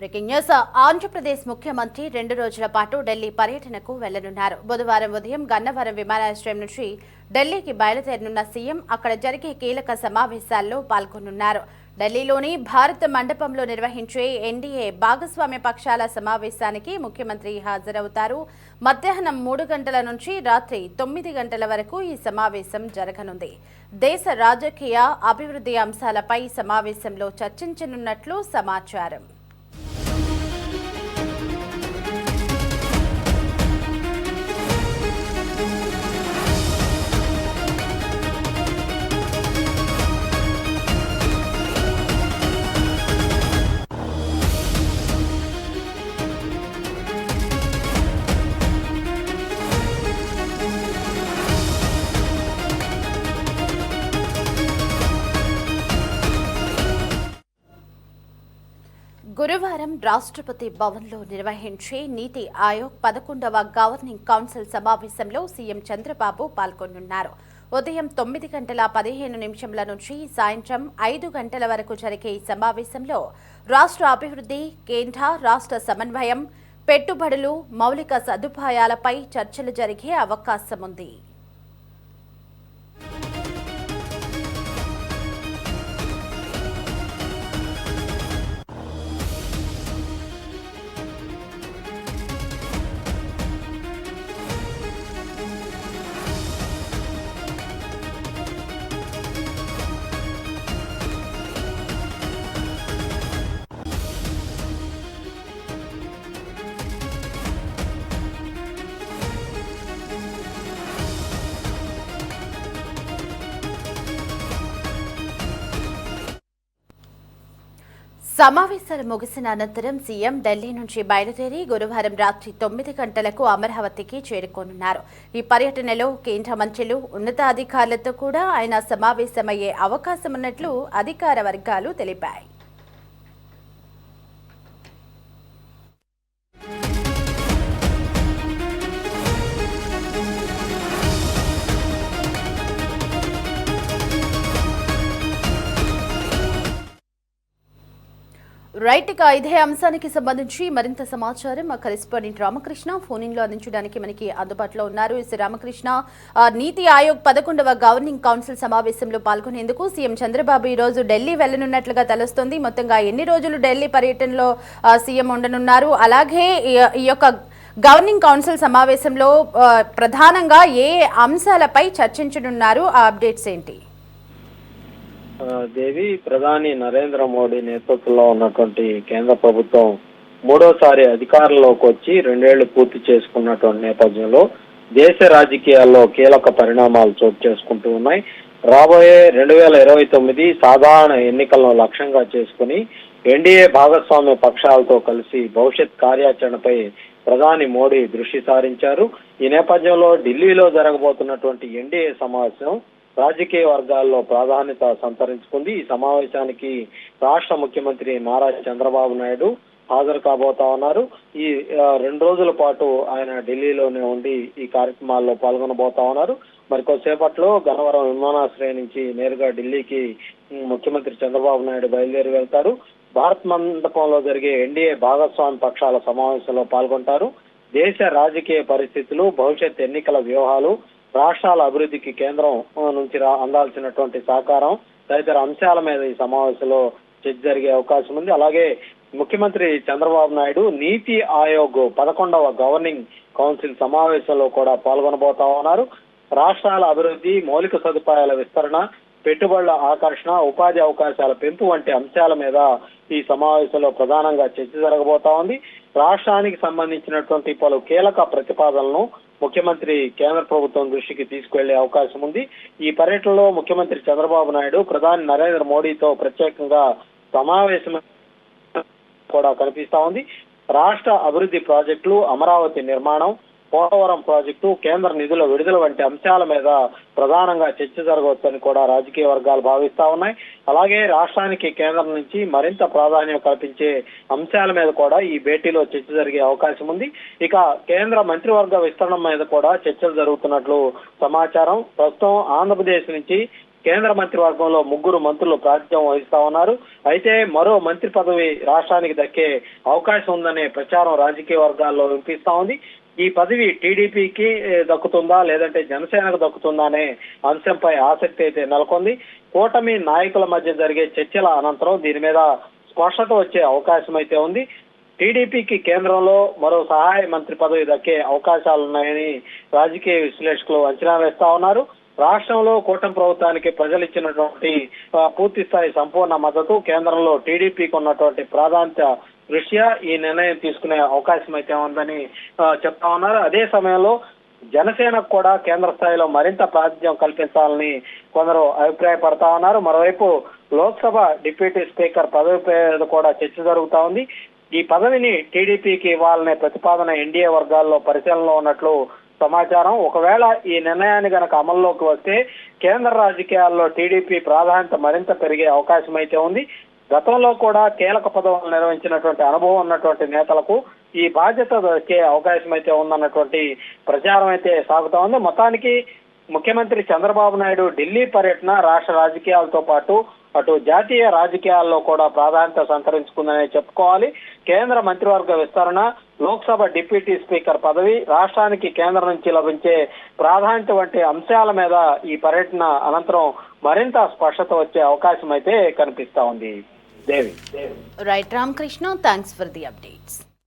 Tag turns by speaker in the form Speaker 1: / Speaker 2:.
Speaker 1: Breaking news. Andhra Pradesh ముఖ్యమంత్రి 2 రోజుల పాటు ఢిల్లీ పర్యటనకు వెళ్లనున్నారు. బుధవారం ఉదయం గన్నవరం విమానాశ్రయం నుంచి ఢిల్లీకి బయలుదేరనున్న సీఎం అక్కడ జరిగే కీలక సమావేశాల్లో పాల్గొనున్నారు. ఢిల్లీలోని భారత మండపంలో నిర్వహించే ఎన్డీఏ భాగస్వామ్య పక్షాల సమావేశానికి ముఖ్యమంత్రి హాజరవుతారు. మధ్యాహ్నం 3 గంటల నుంచి రాత్రి 9 గంటల వరకు ఈ సమావేశం జరగనుంది. దేశ రాజకీయ అభివృద్ధి అంశాలపై సమావేశంలో చర్చించనున్నట్లు సమాచారం. గురువారం రాష్ట్రపతి భవన్లో నిర్వహించే నీతి ఆయోగ్ 11వ గవర్నింగ్ కౌన్సిల్ సమావేశంలో సీఎం చంద్రబాబు పాల్గొనున్నారు. ఉదయం 9:15 నుంచి సాయంత్రం 5 గంటల వరకు జరిగే ఈ సమావేశంలో రాష్ట్ర అభివృద్ధి, కేంద్ర రాష్ట్ర సమన్వయం, పెట్టుబడులు, మౌలిక సదుపాయాలపై చర్చలు జరిగే అవకాశం ఉంది. సమావేశాలు ముగిసిన అనంతరం సీఎం ఢిల్లీ నుంచి బయలుదేరి గురువారం రాత్రి 9 గంటలకు అమరావతికి చేరుకోనున్నారు. ఈ పర్యటనలో కేంద్ర మంత్రులు, ఉన్నతాధికారులతో కూడా ఆయన సమావేశమయ్యే అవకాశం ఉన్నట్లు అధికార వర్గాలు తెలిపాయి. రైట్గా ఇదే అంశానికి సంబంధించి మరింత సమాచారం మా కరెస్పాండెంట్ రామకృష్ణ ఫోన్ లో అందించడానికి మనకి అందుబాటులో ఉన్నారు. రామకృష్ణ, నీతి ఆయోగ్ 11వ గవర్నింగ్ కౌన్సిల్ సమావేశంలో పాల్గొనేందుకు సీఎం చంద్రబాబు ఈ రోజు ఢిల్లీ వెళ్లనున్నట్లుగా తెలుస్తోంది. మొత్తంగా ఎన్ని రోజులు ఢిల్లీ పర్యటనలో సీఎం ఉండనున్నారు? అలాగే ఈ యొక్క గవర్నింగ్ కౌన్సిల్ సమావేశంలో ప్రధానంగా ఏ అంశాలపై చర్చించనున్నారు? ఆ అప్డేట్స్ ఏంటి?
Speaker 2: దేవి, ప్రధాని నరేంద్ర మోడీ నేతృత్వంలో ఉన్నటువంటి కేంద్ర ప్రభుత్వం మూడోసారి అధికారంలోకి వచ్చి 2 ఏళ్లు పూర్తి చేసుకున్నటువంటి నేపథ్యంలో దేశ రాజకీయాల్లో కీలక పరిణామాలు చోటు చేసుకుంటూ ఉన్నాయి. రాబోయే 2029 సాధారణ ఎన్నికలను లక్ష్యంగా చేసుకుని ఎన్డీఏ భాగస్వామ్య పక్షాలతో కలిసి భవిష్యత్ కార్యాచరణపై ప్రధాని మోడీ దృష్టి సారించారు. ఈ నేపథ్యంలో ఢిల్లీలో జరగబోతున్నటువంటి ఎన్డీఏ సమావేశం రాజకీయ వర్గాల్లో ప్రాధాన్యత సంతరించుకుంది. ఈ సమావేశానికి రాష్ట్ర ముఖ్యమంత్రి నారా చంద్రబాబు నాయుడు హాజరు కాబోతా ఉన్నారు. ఈ 2 రోజుల పాటు ఆయన ఢిల్లీలోనే ఉండి ఈ కార్యక్రమాల్లో పాల్గొనబోతా ఉన్నారు. మరి కొద్దిసేపట్లో గన్నవరం విమానాశ్రయం నుంచి నేరుగా ఢిల్లీకి ముఖ్యమంత్రి చంద్రబాబు నాయుడు బయలుదేరి వెళ్తారు. భారత్ మండపంలో జరిగే ఎన్డీఏ భాగస్వామ్య పక్షాల సమావేశంలో పాల్గొంటారు. దేశ రాజకీయ పరిస్థితులు, భవిష్యత్ ఎన్నికల వ్యూహాలు, రాష్ట్రాల అభివృద్ధికి కేంద్రం నుంచి అందాల్సినటువంటి సహకారం తదితర అంశాల మీద ఈ సమావేశంలో చర్చ జరిగే అవకాశం ఉంది. అలాగే ముఖ్యమంత్రి చంద్రబాబు నాయుడు నీతి ఆయోగ్ 11వ గవర్నింగ్ కౌన్సిల్ సమావేశంలో కూడా పాల్గొనబోతా ఉన్నారు. రాష్ట్రాల అభివృద్ధి, మౌలిక సదుపాయాల విస్తరణ, పెట్టుబడుల ఆకర్షణ, ఉపాధి అవకాశాల పెంపు వంటి అంశాల మీద ఈ సమావేశంలో ప్రధానంగా చర్చ జరగబోతా ఉంది. రాష్ట్రానికి సంబంధించినటువంటి పలు కీలక ప్రతిపాదనలను ముఖ్యమంత్రి కేంద్ర ప్రభుత్వం దృష్టికి తీసుకువెళ్లే అవకాశం ఉంది. ఈ పర్యటనలో ముఖ్యమంత్రి చంద్రబాబు నాయుడు ప్రధాని నరేంద్ర మోడీతో ప్రత్యేకంగా సమావేశం కూడా కనిపిస్తా ఉంది. రాష్ట్ర అభివృద్ధి ప్రాజెక్టులు, అమరావతి నిర్మాణం, పోలవరం ప్రాజెక్టు, కేంద్ర నిధుల విడుదల వంటి అంశాల మీద ప్రధానంగా చర్చ జరగవచ్చని కూడా రాజకీయ వర్గాలు భావిస్తా ఉన్నాయి. అలాగే రాష్ట్రానికి కేంద్రం నుంచి మరింత ప్రాధాన్యం కల్పించే అంశాల మీద కూడా ఈ భేటీలో చర్చ జరిగే అవకాశం ఉంది. ఇక కేంద్ర మంత్రివర్గ విస్తరణ మీద కూడా చర్చలు జరుగుతున్నట్లు సమాచారం. ప్రస్తుతం ఆంధ్రప్రదేశ్ నుంచి కేంద్ర మంత్రివర్గంలో 3 మంత్రులు ప్రాతినిధ్యం వహిస్తా ఉన్నారు. అయితే మరో మంత్రి పదవి రాష్ట్రానికి దక్కే అవకాశం ఉందనే ప్రచారం రాజకీయ వర్గాల్లో వినిపిస్తా ఉంది. ఈ పదవి టీడీపీకి దక్కుతుందా లేదంటే జనసేనకు దక్కుతుందా అనే అంశంపై ఆసక్తి అయితే నెలకొంది. కూటమి నాయకుల మధ్య జరిగే చర్చల అనంతరం దీని మీద స్పష్టత వచ్చే అవకాశం అయితే ఉంది. టీడీపీకి కేంద్రంలో మరో సహాయ మంత్రి పదవి దక్కే అవకాశాలున్నాయని రాజకీయ విశ్లేషకులు అంచనా వేస్తా ఉన్నారు. రాష్ట్రంలో కూటమి ప్రభుత్వానికి ప్రజలు ఇచ్చినటువంటి పూర్తి స్థాయి సంపూర్ణ మద్దతు, కేంద్రంలో టీడీపీకి ఉన్నటువంటి ప్రాధాన్యత దృష్ట్యా ఈ నిర్ణయం తీసుకునే అవకాశం అయితే ఉందని చెప్తా ఉన్నారు. అదే సమయంలో జనసేనకు కూడా కేంద్ర స్థాయిలో మరింత ప్రాతినిధ్యం కల్పించాలని కొందరు అభిప్రాయపడతా ఉన్నారు. మరోవైపు లోక్సభ డిప్యూటీ స్పీకర్ పదవిపై కూడా చర్చ జరుగుతా ఉంది. ఈ పదవిని టీడీపీకి ఇవ్వాలనే ప్రతిపాదన ఎన్డీఏ వర్గాల్లో పరిశీలనలో ఉన్నట్లు సమాచారం. ఒకవేళ ఈ నిర్ణయాన్ని గనక అమల్లోకి వస్తే కేంద్ర రాజకీయాల్లో టీడీపీ ప్రాధాన్యత మరింత పెరిగే అవకాశం అయితే ఉంది. గతంలో కూడా కీలక పదవులు నిర్వహించినటువంటి అనుభవం ఉన్నటువంటి నేతలకు ఈ బాధ్యత దక్కే అవకాశం అయితే ఉందన్నటువంటి ప్రచారం అయితే సాగుతా ఉంది. మొత్తానికి ముఖ్యమంత్రి చంద్రబాబు నాయుడు ఢిల్లీ పర్యటన రాష్ట్ర రాజకీయాలతో పాటు అటు జాతీయ రాజకీయాల్లో కూడా ప్రాధాన్యత సంతరించుకుందనే చెప్పుకోవాలి. కేంద్ర మంత్రివర్గ విస్తరణ, లోక్సభ డిప్యూటీ స్పీకర్ పదవి, రాష్ట్రానికి కేంద్రం నుంచి లభించే ప్రాధాన్యత వంటి అంశాల మీద ఈ పర్యటన అనంతరం మరింత స్పష్టత వచ్చే అవకాశం అయితే కనిపిస్తా ఉంది. Devi.
Speaker 1: Right Ramakrishna, thanks for the updates.